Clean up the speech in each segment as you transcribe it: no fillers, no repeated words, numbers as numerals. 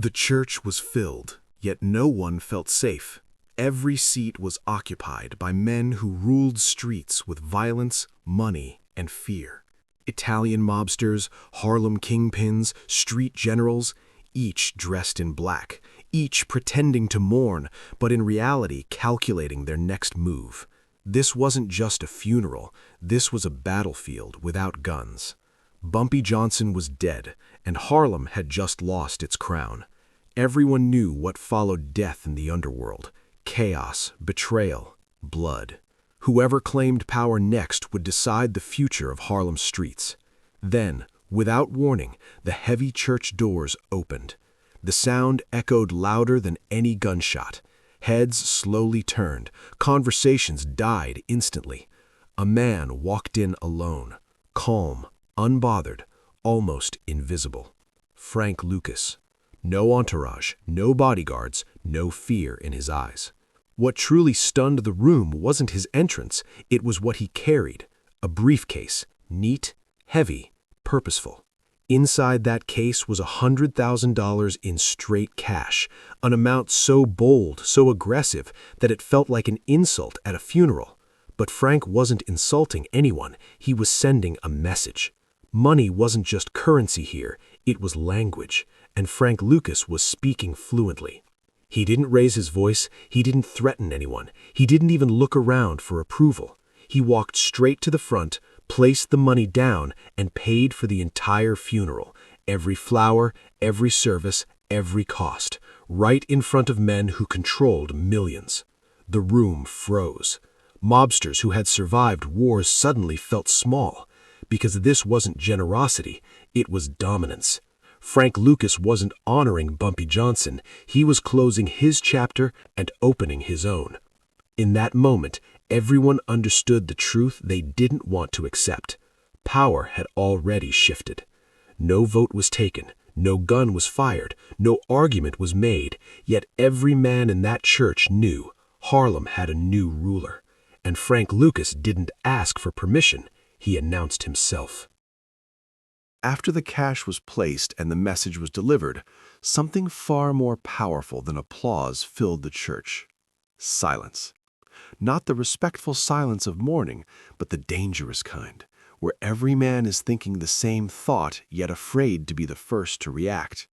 The church was filled, yet no one felt safe. Every seat was occupied by men who ruled streets with violence, money, and fear. Italian mobsters, Harlem kingpins, street generals, each dressed in black, each pretending to mourn, but in reality calculating their next move. This wasn't just a funeral, this was a battlefield without guns. Bumpy Johnson was dead, and Harlem had just lost its crown. Everyone knew what followed death in the underworld: chaos, betrayal, blood. Whoever claimed power next would decide the future of Harlem's streets. Then, without warning, the heavy church doors opened. The sound echoed louder than any gunshot. Heads slowly turned, conversations died instantly. A man walked in alone, calm, unbothered, almost invisible. Frank Lucas. No entourage, no bodyguards, no fear in his eyes. What truly stunned the room wasn't his entrance, it was what he carried. A briefcase, neat, heavy, purposeful. Inside that case was $100,000 in straight cash, an amount so bold, so aggressive, that it felt like an insult at a funeral. But Frank wasn't insulting anyone, he was sending a message. Money wasn't just currency here, it was language, and Frank Lucas was speaking fluently. He didn't raise his voice, he didn't threaten anyone, he didn't even look around for approval. He walked straight to the front, placed the money down, and paid for the entire funeral, every flower, every service, every cost, right in front of men who controlled millions. The room froze. Mobsters who had survived wars suddenly felt small, because this wasn't generosity, it was dominance. Frank Lucas wasn't honoring Bumpy Johnson, he was closing his chapter and opening his own. In that moment, everyone understood the truth they didn't want to accept. Power had already shifted. No vote was taken, no gun was fired, no argument was made, yet every man in that church knew Harlem had a new ruler. And Frank Lucas didn't ask for permission, he announced himself. After the cash was placed and the message was delivered, something far more powerful than applause filled the church. Silence. Not the respectful silence of mourning, but the dangerous kind, where every man is thinking the same thought, yet afraid to be the first to react.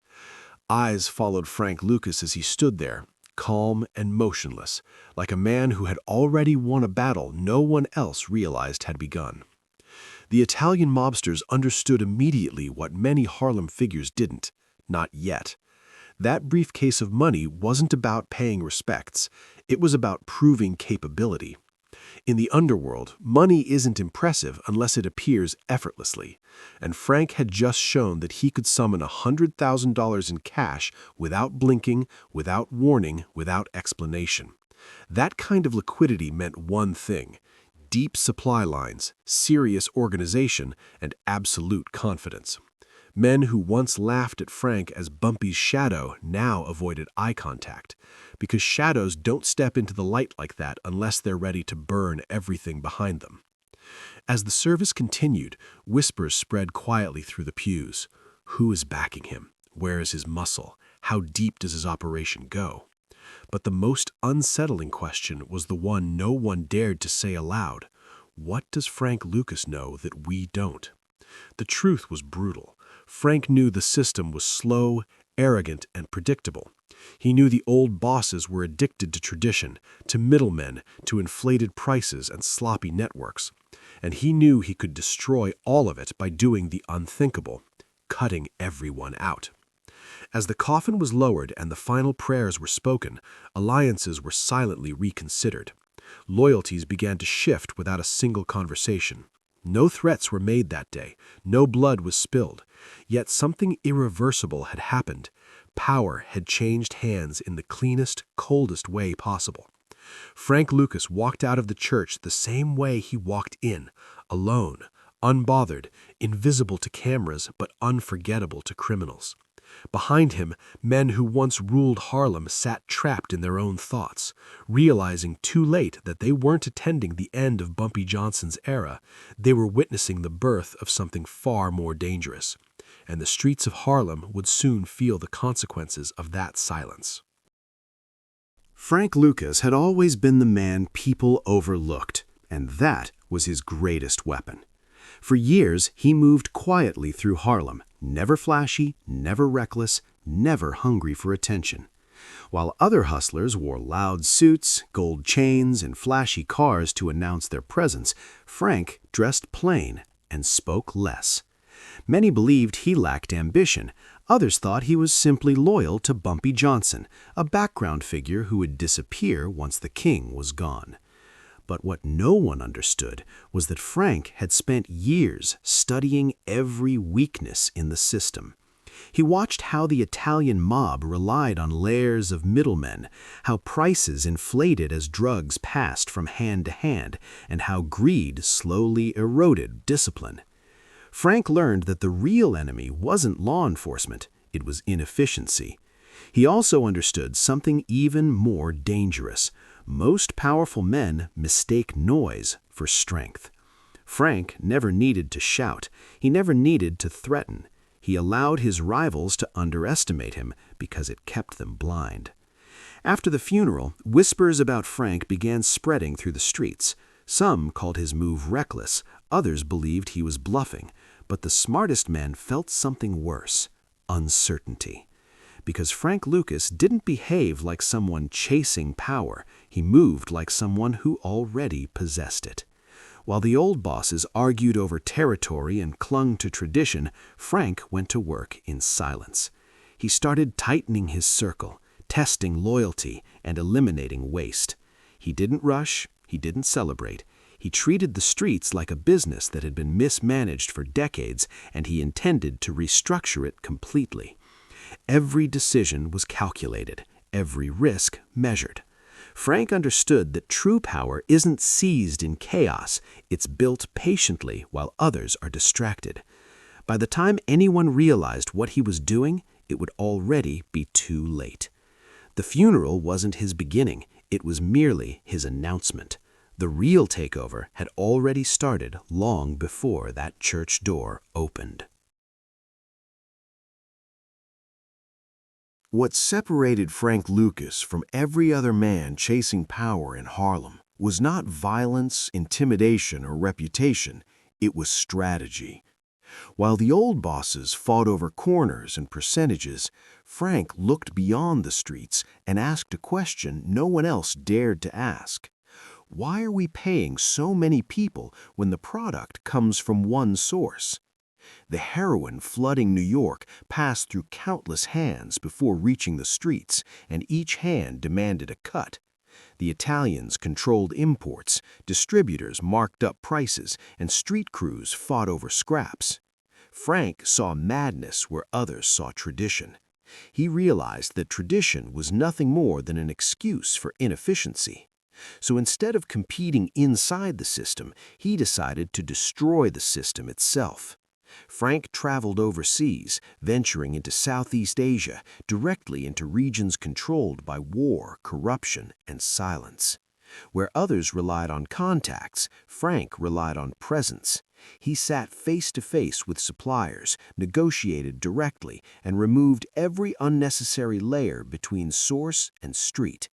Eyes followed Frank Lucas as he stood there, calm and motionless, like a man who had already won a battle no one else realized had begun. The Italian mobsters understood immediately what many Harlem figures didn't, not yet. That briefcase of money wasn't about paying respects, it was about proving capability. In the underworld, money isn't impressive unless it appears effortlessly, and Frank had just shown that he could summon $100,000 in cash without blinking, without warning, without explanation. That kind of liquidity meant one thing: deep supply lines, serious organization, and absolute confidence. Men who once laughed at Frank as Bumpy's shadow now avoided eye contact, because shadows don't step into the light like that unless they're ready to burn everything behind them. As the service continued, whispers spread quietly through the pews. Who is backing him? Where is his muscle? How deep does his operation go? But the most unsettling question was the one no one dared to say aloud. What does Frank Lucas know that we don't? The truth was brutal. Frank knew the system was slow, arrogant, and predictable. He knew the old bosses were addicted to tradition, to middlemen, to inflated prices and sloppy networks. And he knew he could destroy all of it by doing the unthinkable, cutting everyone out. As the coffin was lowered and the final prayers were spoken, alliances were silently reconsidered. Loyalties began to shift without a single conversation. No threats were made that day, no blood was spilled, yet something irreversible had happened. Power had changed hands in the cleanest, coldest way possible. Frank Lucas walked out of the church the same way he walked in, alone, unbothered, invisible to cameras but unforgettable to criminals. Behind him, men who once ruled Harlem sat trapped in their own thoughts, realizing too late that they weren't attending the end of Bumpy Johnson's era, they were witnessing the birth of something far more dangerous. and the streets of Harlem would soon feel the consequences of that silence. Frank Lucas had always been the man people overlooked, and that was his greatest weapon. For years, he moved quietly through Harlem, never flashy, never reckless, never hungry for attention. While other hustlers wore loud suits, gold chains, and flashy cars to announce their presence, Frank dressed plain and spoke less. Many believed he lacked ambition. Others thought he was simply loyal to Bumpy Johnson, a background figure who would disappear once the king was gone. But what no one understood was that Frank had spent years studying every weakness in the system. He watched how the Italian mob relied on layers of middlemen, how prices inflated as drugs passed from hand to hand, and how greed slowly eroded discipline. Frank learned that the real enemy wasn't law enforcement, it was inefficiency. He also understood something even more dangerous. Most powerful men mistake noise for strength. Frank never needed to shout. He never needed to threaten. He allowed his rivals to underestimate him because it kept them blind. After the funeral, whispers about Frank began spreading through the streets. Some called his move reckless, others believed he was bluffing, but the smartest men felt something worse: uncertainty. Because Frank Lucas didn't behave like someone chasing power, he moved like someone who already possessed it. While the old bosses argued over territory and clung to tradition, Frank went to work in silence. He started tightening his circle, testing loyalty, and eliminating waste. He didn't rush, he didn't celebrate. He treated the streets like a business that had been mismanaged for decades, and he intended to restructure it completely. Every decision was calculated, every risk measured. Frank understood that true power isn't seized in chaos, it's built patiently while others are distracted. By the time anyone realized what he was doing, it would already be too late. The funeral wasn't his beginning, it was merely his announcement. The real takeover had already started long before that church door opened. What separated Frank Lucas from every other man chasing power in Harlem was not violence, intimidation, or reputation, it was strategy. While the old bosses fought over corners and percentages, Frank looked beyond the streets and asked a question no one else dared to ask. Why are we paying so many people when the product comes from one source? The heroin flooding New York passed through countless hands before reaching the streets, and each hand demanded a cut. The Italians controlled imports, distributors marked up prices, and street crews fought over scraps. Frank saw madness where others saw tradition. He realized that tradition was nothing more than an excuse for inefficiency. So instead of competing inside the system, he decided to destroy the system itself. Frank traveled overseas, venturing into Southeast Asia, directly into regions controlled by war, corruption, and silence. Where others relied on contacts, Frank relied on presence. He sat face to face with suppliers, negotiated directly, and removed every unnecessary layer between source and street.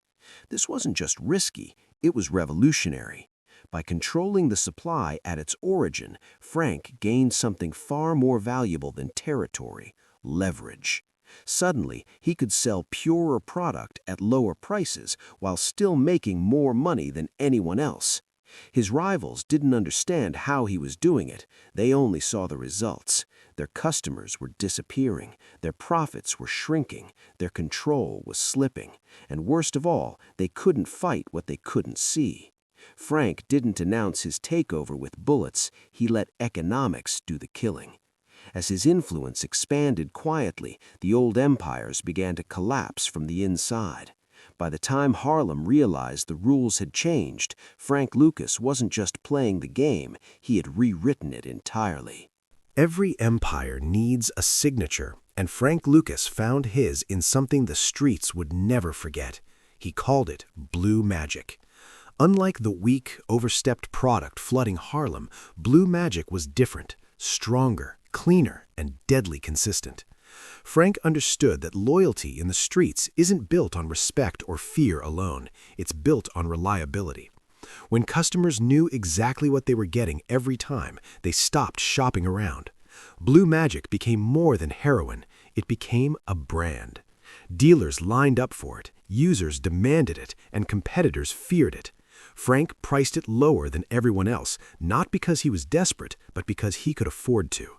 This wasn't just risky, it was revolutionary. By controlling the supply at its origin, Frank gained something far more valuable than territory: leverage. Suddenly, he could sell purer product at lower prices while still making more money than anyone else. His rivals didn't understand how he was doing it. They only saw the results. Their customers were disappearing, their profits were shrinking, their control was slipping, and worst of all, they couldn't fight what they couldn't see. Frank didn't announce his takeover with bullets, he let economics do the killing. As his influence expanded quietly, the old empires began to collapse from the inside. By the time Harlem realized the rules had changed, Frank Lucas wasn't just playing the game, he had rewritten it entirely. Every empire needs a signature, and Frank Lucas found his in something the streets would never forget. He called it blue magic. Unlike the weak, overstepped product flooding Harlem, blue magic was different, stronger, cleaner, and deadly consistent. Frank understood that loyalty in the streets isn't built on respect or fear alone, it's built on reliability. When customers knew exactly what they were getting every time, they stopped shopping around. Blue Magic became more than heroin, it became a brand. Dealers lined up for it, users demanded it, and competitors feared it. Frank priced it lower than everyone else, not because he was desperate, but because he could afford to.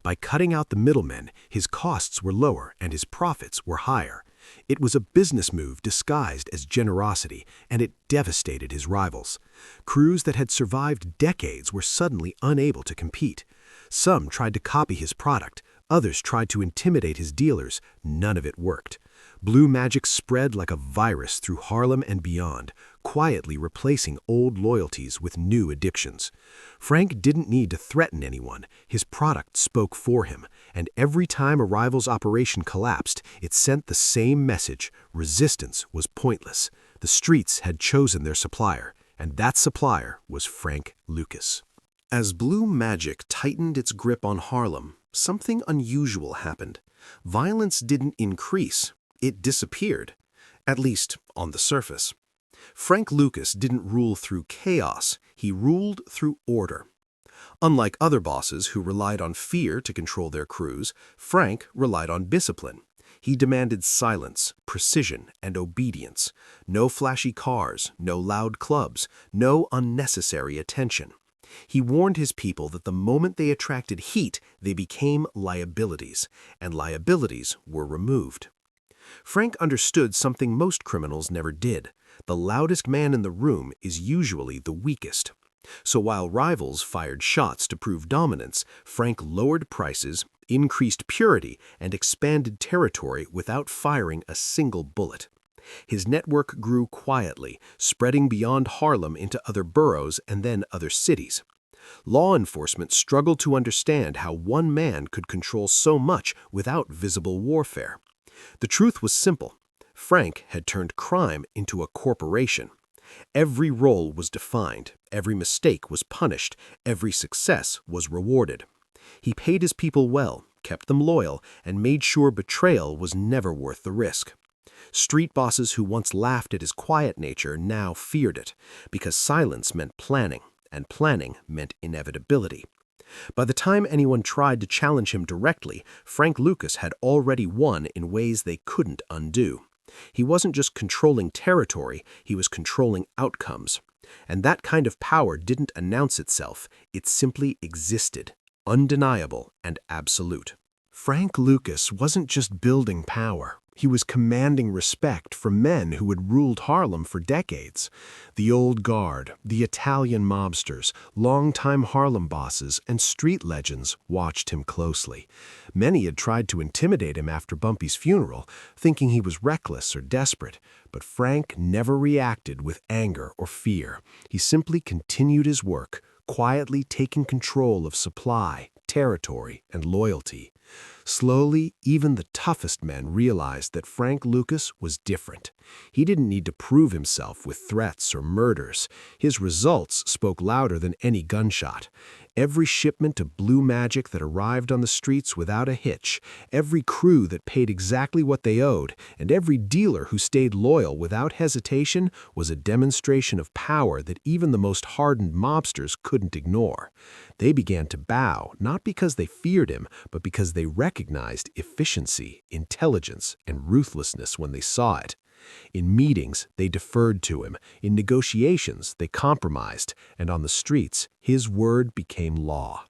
By cutting out the middlemen, his costs were lower and his profits were higher. It was a business move disguised as generosity, and it devastated his rivals. Crews that had survived decades were suddenly unable to compete. Some tried to copy his product, others tried to intimidate his dealers. None of it worked. Blue Magic spread like a virus through Harlem and beyond, quietly replacing old loyalties with new addictions. Frank didn't need to threaten anyone. His product spoke for him, and every time a rival's operation collapsed, it sent the same message: resistance was pointless. The streets had chosen their supplier, and that supplier was Frank Lucas. As Blue Magic tightened its grip on Harlem, something unusual happened. Violence didn't increase, it disappeared, at least on the surface. Frank Lucas didn't rule through chaos, he ruled through order. Unlike other bosses who relied on fear to control their crews, Frank relied on discipline. He demanded silence, precision, and obedience. No flashy cars, no loud clubs, no unnecessary attention. He warned his people that the moment they attracted heat, they became liabilities, and liabilities were removed. Frank understood something most criminals never did. The loudest man in the room is usually the weakest. So while rivals fired shots to prove dominance, Frank lowered prices, increased purity, and expanded territory without firing a single bullet. His network grew quietly, spreading beyond Harlem into other boroughs and then other cities. Law enforcement struggled to understand how one man could control so much without visible warfare. The truth was simple. Frank had turned crime into a corporation. Every role was defined, every mistake was punished, every success was rewarded. He paid his people well, kept them loyal, and made sure betrayal was never worth the risk. Street bosses who once laughed at his quiet nature now feared it, because silence meant planning, and planning meant inevitability. By the time anyone tried to challenge him directly, Frank Lucas had already won in ways they couldn't undo. He wasn't just controlling territory, he was controlling outcomes. And that kind of power didn't announce itself, it simply existed, undeniable and absolute. Frank Lucas wasn't just building power. He was commanding respect from men who had ruled Harlem for decades. The old guard, the Italian mobsters, longtime Harlem bosses, and street legends watched him closely. Many had tried to intimidate him after Bumpy's funeral, thinking he was reckless or desperate. But Frank never reacted with anger or fear. He simply continued his work, quietly taking control of supply, territory, and loyalty. Slowly, even the toughest men realized that Frank Lucas was different. He didn't need to prove himself with threats or murders. His results spoke louder than any gunshot. Every shipment of Blue Magic that arrived on the streets without a hitch, every crew that paid exactly what they owed, and every dealer who stayed loyal without hesitation was a demonstration of power that even the most hardened mobsters couldn't ignore. They began to bow, not because they feared him, but because they recognized efficiency, intelligence, and ruthlessness when they saw it. In meetings, they deferred to him. In negotiations, they compromised. And on the streets, his word became law.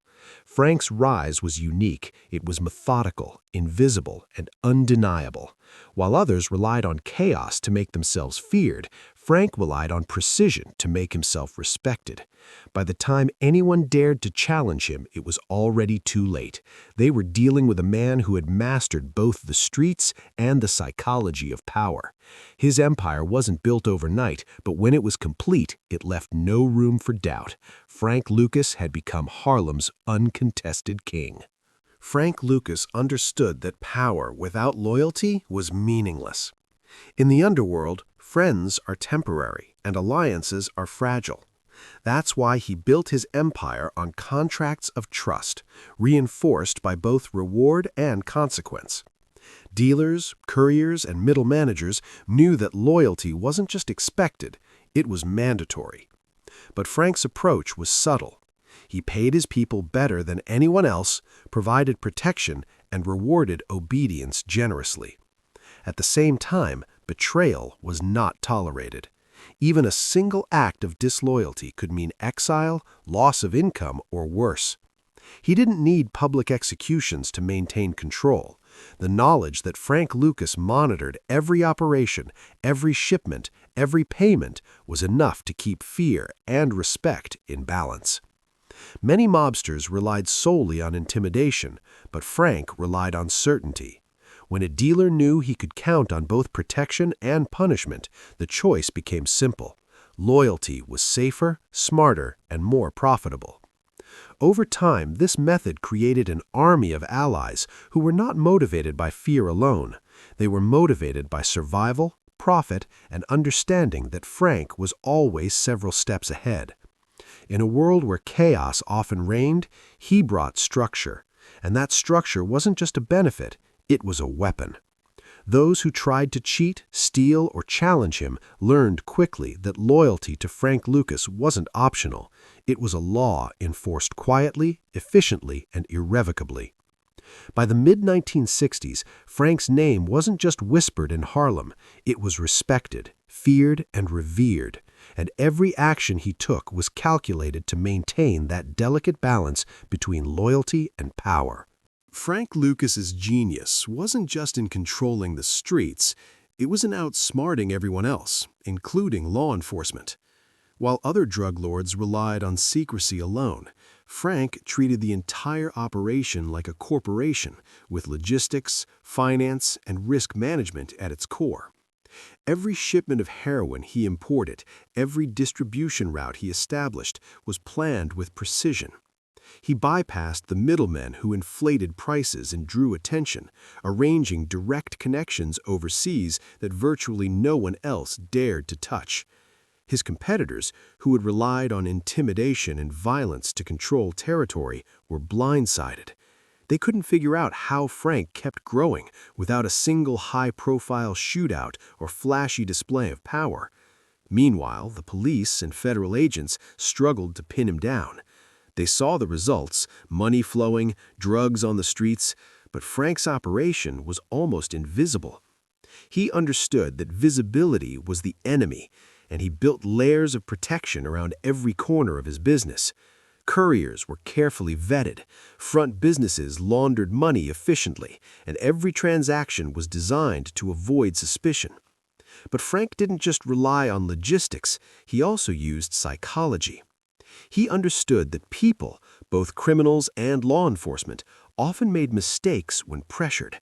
Frank's rise was unique. It was methodical, invisible, and undeniable. While others relied on chaos to make themselves feared, Frank relied on precision to make himself respected. By the time anyone dared to challenge him, it was already too late. They were dealing with a man who had mastered both the streets and the psychology of power. His empire wasn't built overnight, but when it was complete, it left no room for doubt. Frank Lucas had become Harlem's uncontested king. Frank Lucas understood that power without loyalty was meaningless. In the underworld, friends are temporary and alliances are fragile. That's why he built his empire on contracts of trust, reinforced by both reward and consequence. Dealers, couriers, and middle managers knew that loyalty wasn't just expected, it was mandatory. But Frank's approach was subtle. He paid his people better than anyone else, provided protection, and rewarded obedience generously. At the same time, betrayal was not tolerated. Even a single act of disloyalty could mean exile, loss of income, or worse. He didn't need public executions to maintain control. The knowledge that Frank Lucas monitored every operation, every shipment, every payment was enough to keep fear and respect in balance. Many mobsters relied solely on intimidation, but Frank relied on certainty. When a dealer knew he could count on both protection and punishment, the choice became simple. Loyalty was safer, smarter, and more profitable. Over time, this method created an army of allies who were not motivated by fear alone. They were motivated by survival, profit, and understanding that Frank was always several steps ahead. In a world where chaos often reigned, he brought structure. And that structure wasn't just a benefit, it was a weapon. Those who tried to cheat, steal, or challenge him learned quickly that loyalty to Frank Lucas wasn't optional. It was a law enforced quietly, efficiently, and irrevocably. By the mid-1960s, Frank's name wasn't just whispered in Harlem. It was respected, feared, and revered. And every action he took was calculated to maintain that delicate balance between loyalty and power. Frank Lucas's genius wasn't just in controlling the streets, it was in outsmarting everyone else, including law enforcement. While other drug lords relied on secrecy alone, Frank treated the entire operation like a corporation, with logistics, finance, and risk management at its core. Every shipment of heroin he imported, every distribution route he established, was planned with precision. He bypassed the middlemen who inflated prices and drew attention, arranging direct connections overseas that virtually no one else dared to touch. His competitors, who had relied on intimidation and violence to control territory, were blindsided. They couldn't figure out how Frank kept growing without a single high-profile shootout or flashy display of power. Meanwhile, the police and federal agents struggled to pin him down. They saw the results, money flowing, drugs on the streets, but Frank's operation was almost invisible. He understood that visibility was the enemy, and he built layers of protection around every corner of his business. Couriers were carefully vetted, front businesses laundered money efficiently, and every transaction was designed to avoid suspicion. But Frank didn't just rely on logistics, he also used psychology. He understood that people, both criminals and law enforcement, often made mistakes when pressured.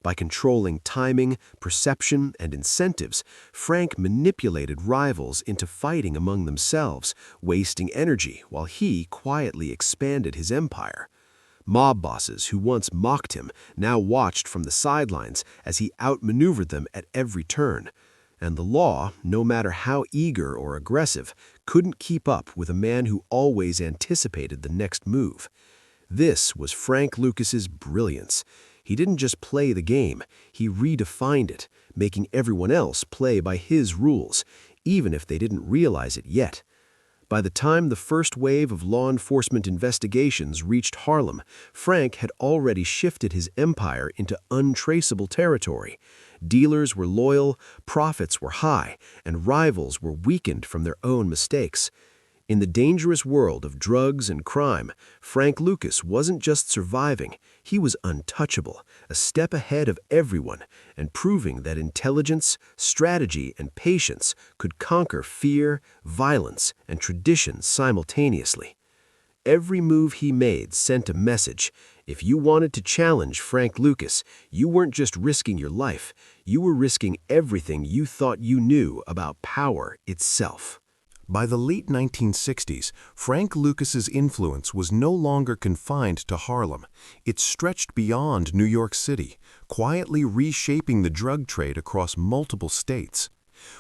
By controlling timing, perception, and incentives, Frank manipulated rivals into fighting among themselves, wasting energy while he quietly expanded his empire. Mob bosses who once mocked him now watched from the sidelines as he outmaneuvered them at every turn. And the law, no matter how eager or aggressive, couldn't keep up with a man who always anticipated the next move. This was Frank Lucas's brilliance. He didn't just play the game, he redefined it, making everyone else play by his rules, even if they didn't realize it yet. By the time the first wave of law enforcement investigations reached Harlem, Frank had already shifted his empire into untraceable territory. Dealers were loyal, profits were high, and rivals were weakened from their own mistakes. In the dangerous world of drugs and crime, Frank Lucas wasn't just surviving, he was untouchable, a step ahead of everyone, and proving that intelligence, strategy, and patience could conquer fear, violence, and tradition simultaneously. Every move he made sent a message. If you wanted to challenge Frank Lucas, you weren't just risking your life, you were risking everything you thought you knew about power itself. By the late 1960s, Frank Lucas's influence was no longer confined to Harlem. It stretched beyond New York City, quietly reshaping the drug trade across multiple states.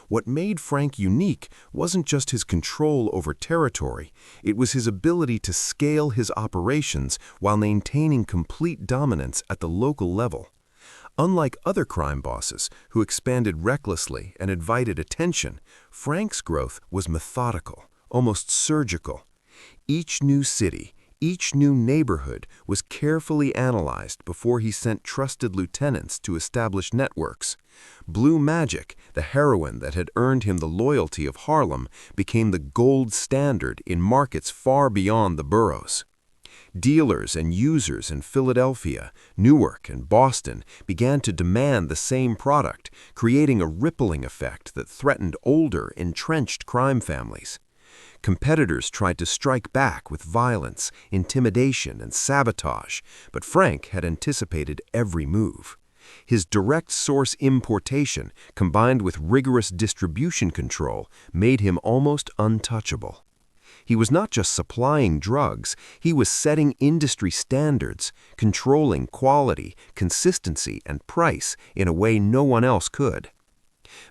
What made Frank unique wasn't just his control over territory, it was his ability to scale his operations while maintaining complete dominance at the local level. Unlike other crime bosses who expanded recklessly and invited attention, Frank's growth was methodical, almost surgical. Each new city, each new neighborhood was carefully analyzed before he sent trusted lieutenants to establish networks. Blue Magic, the heroin that had earned him the loyalty of Harlem, became the gold standard in markets far beyond the boroughs. Dealers and users in Philadelphia, Newark, and Boston began to demand the same product, creating a rippling effect that threatened older, entrenched crime families. Competitors tried to strike back with violence, intimidation, and sabotage, but Frank had anticipated every move. His direct source importation, combined with rigorous distribution control, made him almost untouchable. He was not just supplying drugs, he was setting industry standards, controlling quality, consistency, and price in a way no one else could.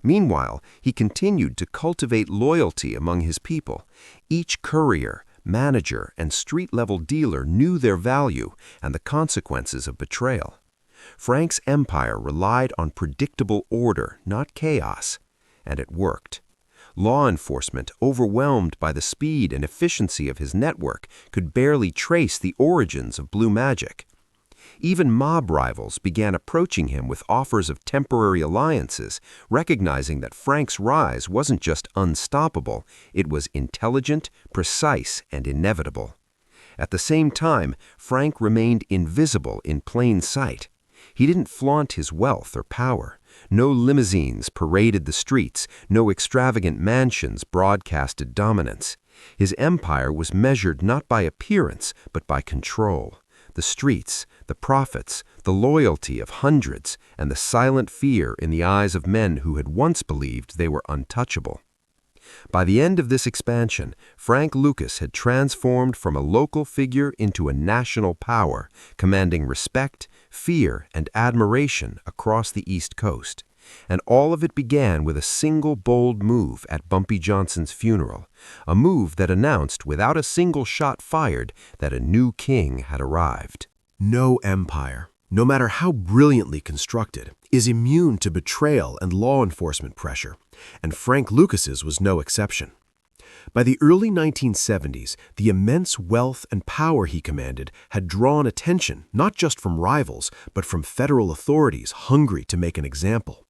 Meanwhile, he continued to cultivate loyalty among his people. Each courier, manager, and street-level dealer knew their value and the consequences of betrayal. Frank's empire relied on predictable order, not chaos, and it worked. Law enforcement, overwhelmed by the speed and efficiency of his network, could barely trace the origins of Blue Magic. Even mob rivals began approaching him with offers of temporary alliances, recognizing that Frank's rise wasn't just unstoppable, it was intelligent, precise, and inevitable. At the same time, Frank remained invisible in plain sight. He didn't flaunt his wealth or power. No limousines paraded the streets, no extravagant mansions broadcasted dominance. His empire was measured not by appearance, but by control. The streets, the profits, the loyalty of hundreds, and the silent fear in the eyes of men who had once believed they were untouchable. By the end of this expansion, Frank Lucas had transformed from a local figure into a national power, commanding respect, fear, and admiration across the East Coast. And all of it began with a single bold move at Bumpy Johnson's funeral, a move that announced without a single shot fired that a new king had arrived. No empire, no matter how brilliantly constructed, is immune to betrayal and law enforcement pressure, and Frank Lucas's was no exception. By the early 1970s, the immense wealth and power he commanded had drawn attention not just from rivals, but from federal authorities hungry to make an example.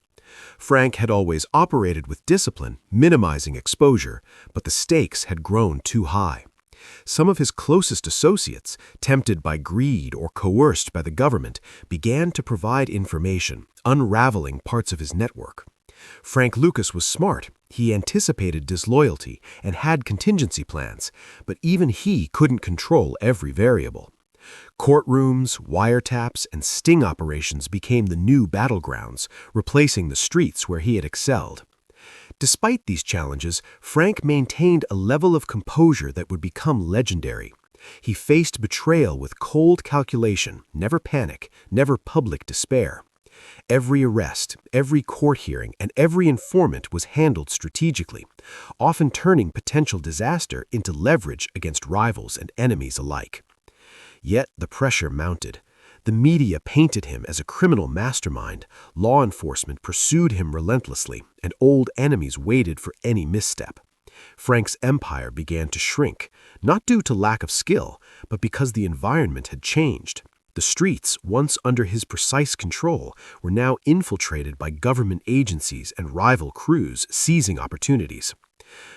Frank had always operated with discipline, minimizing exposure, but the stakes had grown too high. Some of his closest associates, tempted by greed or coerced by the government, began to provide information, unraveling parts of his network. Frank Lucas was smart. He anticipated disloyalty and had contingency plans, but even he couldn't control every variable. Courtrooms, wiretaps, and sting operations became the new battlegrounds, replacing the streets where he had excelled. Despite these challenges, Frank maintained a level of composure that would become legendary. He faced betrayal with cold calculation, never panic, never public despair. Every arrest, every court hearing, and every informant was handled strategically, often turning potential disaster into leverage against rivals and enemies alike. Yet the pressure mounted. The media painted him as a criminal mastermind, law enforcement pursued him relentlessly, and old enemies waited for any misstep. Frank's empire began to shrink, not due to lack of skill, but because the environment had changed. The streets, once under his precise control, were now infiltrated by government agencies and rival crews seizing opportunities.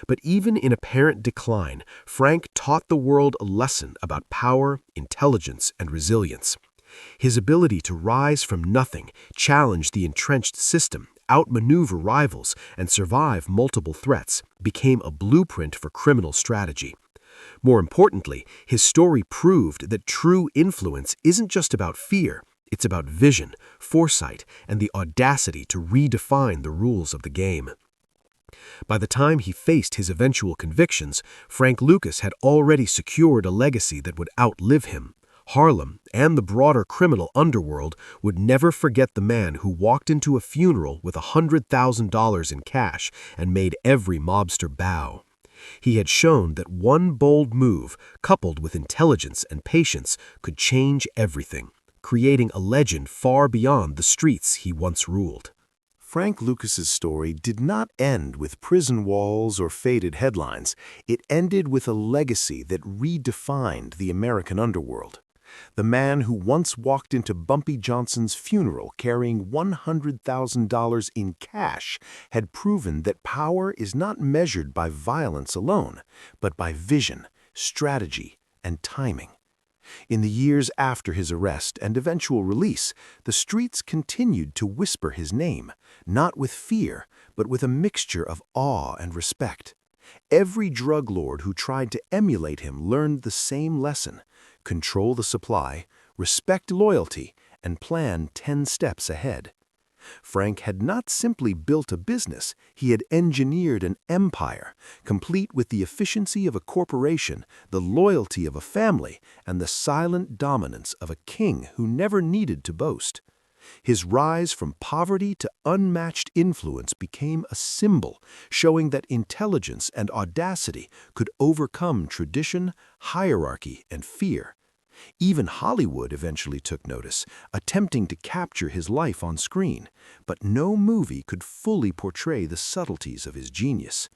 But even in apparent decline, Frank taught the world a lesson about power, intelligence, and resilience. His ability to rise from nothing, challenge the entrenched system, outmaneuver rivals, and survive multiple threats became a blueprint for criminal strategy. More importantly, his story proved that true influence isn't just about fear, it's about vision, foresight, and the audacity to redefine the rules of the game. By the time he faced his eventual convictions, Frank Lucas had already secured a legacy that would outlive him. Harlem and the broader criminal underworld would never forget the man who walked into a funeral with $100,000 in cash and made every mobster bow. He had shown that one bold move, coupled with intelligence and patience, could change everything, creating a legend far beyond the streets he once ruled. Frank Lucas's story did not end with prison walls or faded headlines. It ended with a legacy that redefined the American underworld. The man who once walked into Bumpy Johnson's funeral carrying $100,000 in cash had proven that power is not measured by violence alone, but by vision, strategy, and timing. In the years after his arrest and eventual release, the streets continued to whisper his name, not with fear, but with a mixture of awe and respect. Every drug lord who tried to emulate him learned the same lesson: control the supply, respect loyalty, and plan 10 steps ahead. Frank had not simply built a business, he had engineered an empire, complete with the efficiency of a corporation, the loyalty of a family, and the silent dominance of a king who never needed to boast. His rise from poverty to unmatched influence became a symbol, showing that intelligence and audacity could overcome tradition, hierarchy, and fear. Even Hollywood eventually took notice, attempting to capture his life on screen, but no movie could fully portray the subtleties of his genius.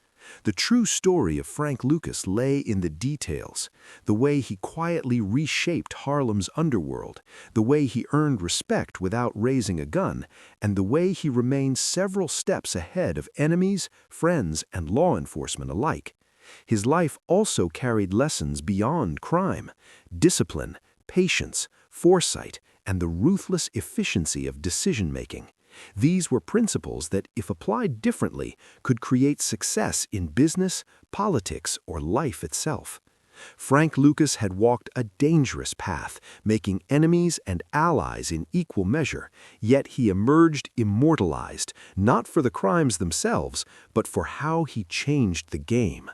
The true story of Frank Lucas lay in the details, the way he quietly reshaped Harlem's underworld, the way he earned respect without raising a gun, and the way he remained several steps ahead of enemies, friends, and law enforcement alike. His life also carried lessons beyond crime: discipline, patience, foresight, and the ruthless efficiency of decision-making. These were principles that, if applied differently, could create success in business, politics, or life itself. Frank Lucas had walked a dangerous path, making enemies and allies in equal measure, yet he emerged immortalized, not for the crimes themselves, but for how he changed the game.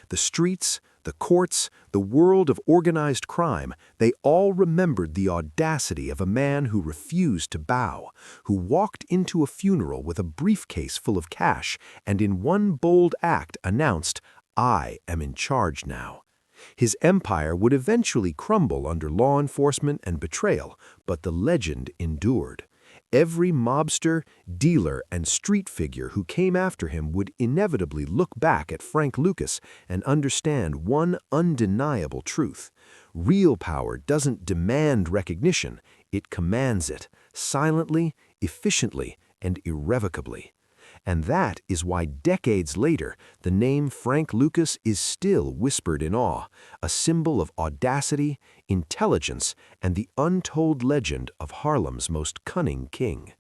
The streets, the courts, the world of organized crime, they all remembered the audacity of a man who refused to bow, who walked into a funeral with a briefcase full of cash and in one bold act announced, "I am in charge now." His empire would eventually crumble under law enforcement and betrayal, but the legend endured. Every mobster, dealer, and street figure who came after him would inevitably look back at Frank Lucas and understand one undeniable truth: real power doesn't demand recognition, it commands it, silently, efficiently, and irrevocably. And that is why decades later, the name Frank Lucas is still whispered in awe, a symbol of audacity, intelligence, and the untold legend of Harlem's most cunning king.